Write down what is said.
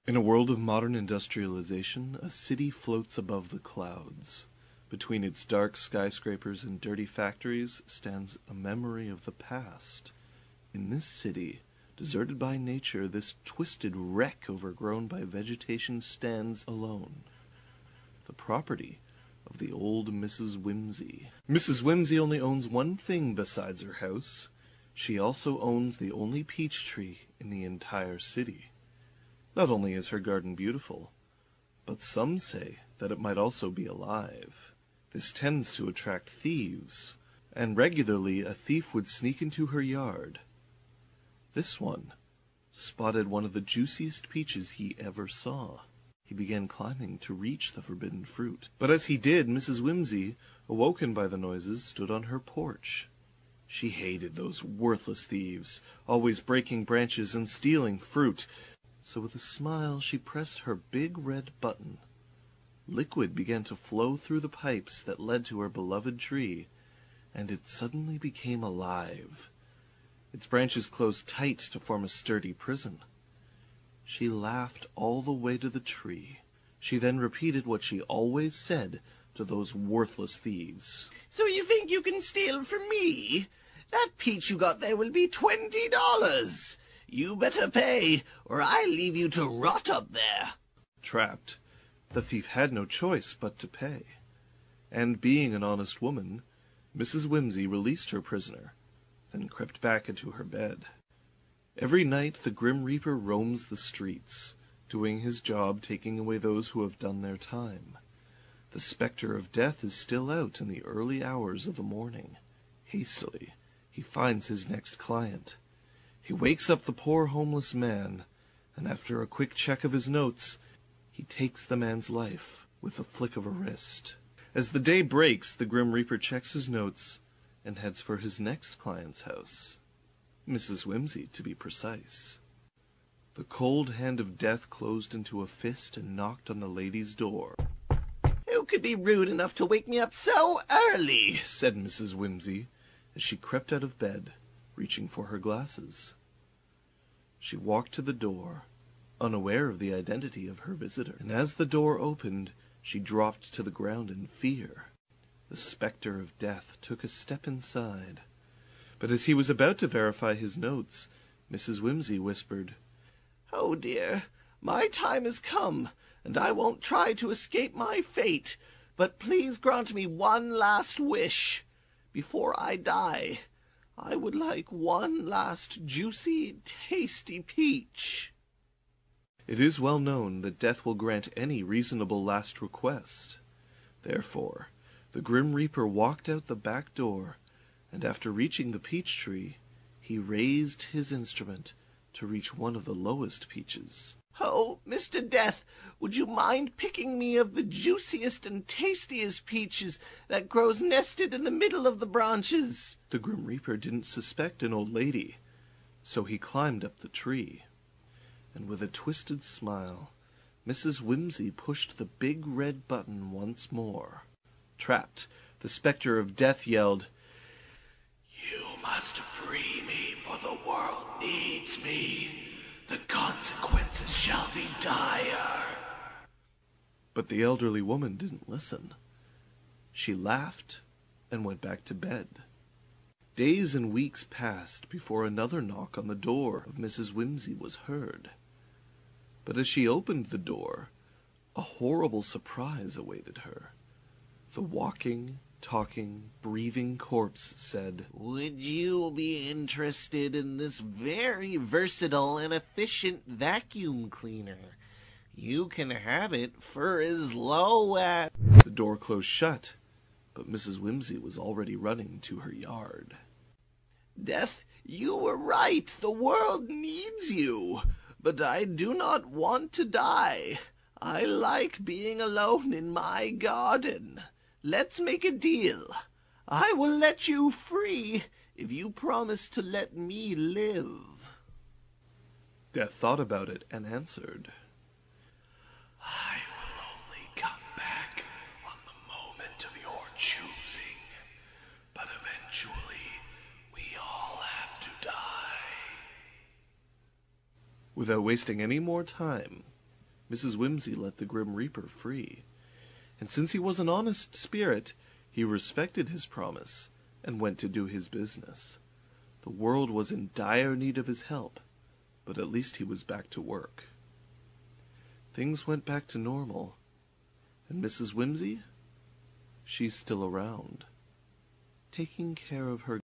In a world of modern industrialization, a city floats above the clouds. Between its dark skyscrapers and dirty factories stands a memory of the past. In this city, deserted by nature, this twisted wreck overgrown by vegetation stands alone. The property of the old Mrs. Whimzy. Mrs. Whimzy only owns one thing besides her house. She also owns the only peach tree in the entire city. Not only is her garden beautiful, but some say that it might also be alive. This tends to attract thieves, and regularly a thief would sneak into her yard. This one spotted one of the juiciest peaches he ever saw. He began climbing to reach the forbidden fruit. But as he did, Mrs. Whimzy, awoken by the noises, stood on her porch. She hated those worthless thieves, always breaking branches and stealing fruit. So with a smile she pressed her big red button. Liquid began to flow through the pipes that led to her beloved tree, and it suddenly became alive. Its branches closed tight to form a sturdy prison. She laughed all the way to the tree. She then repeated what she always said to those worthless thieves. "So you think you can steal from me? That peach you got there will be $20. You better pay, or I leave you to rot up there." Trapped, the thief had no choice but to pay. And being an honest woman, Mrs. Whimzy released her prisoner, then crept back into her bed. Every night the Grim Reaper roams the streets, doing his job, taking away those who have done their time. The spectre of death is still out in the early hours of the morning. Hastily, he finds his next client. He wakes up the poor homeless man, and after a quick check of his notes, he takes the man's life with a flick of a wrist. As the day breaks, the Grim Reaper checks his notes and heads for his next client's house. Mrs. Whimzy, to be precise. The cold hand of death closed into a fist and knocked on the lady's door. "Who could be rude enough to wake me up so early?" said Mrs. Whimzy, as she crept out of bed, reaching for her glasses. She walked to the door, unaware of the identity of her visitor, and as the door opened, she dropped to the ground in fear. The spectre of death took a step inside, but as he was about to verify his notes, Mrs. Whimzy whispered, "Oh dear, my time has come, and I won't try to escape my fate, but please grant me one last wish. Before I die, I would like one last juicy, tasty peach." It is well known that death will grant any reasonable last request. Therefore, the Grim Reaper walked out the back door, and after reaching the peach tree, he raised his instrument to reach one of the lowest peaches. "Oh, Mr. Death, would you mind picking me of the juiciest and tastiest peaches that grows nested in the middle of the branches?" The Grim Reaper didn't suspect an old lady, so he climbed up the tree. And with a twisted smile, Mrs. Whimzy pushed the big red button once more. Trapped, the spectre of death yelled, "You must free me, for the world needs me. The consequences shall be dire." But the elderly woman didn't listen. She laughed and went back to bed. Days and weeks passed before another knock on the door of Mrs. Whimzy was heard. But as she opened the door, a horrible surprise awaited her. The walking, talking, breathing corpse said, "Would you be interested in this very versatile and efficient vacuum cleaner? You can have it for as low as—" The door closed shut, but Mrs. Whimzy was already running to her yard. "Death, you were right. The world needs you. But I do not want to die. I like being alone in my garden. Let's make a deal. I will let you free if you promise to let me live." Death thought about it and answered, "I will only come back on the moment of your choosing, but eventually we all have to die." Without wasting any more time, Mrs. Whimsy let the Grim Reaper free, and since he was an honest spirit, he respected his promise and went to do his business. The world was in dire need of his help, but at least he was back to work. Things went back to normal, and Mrs. Whimsy, she's still around, taking care of her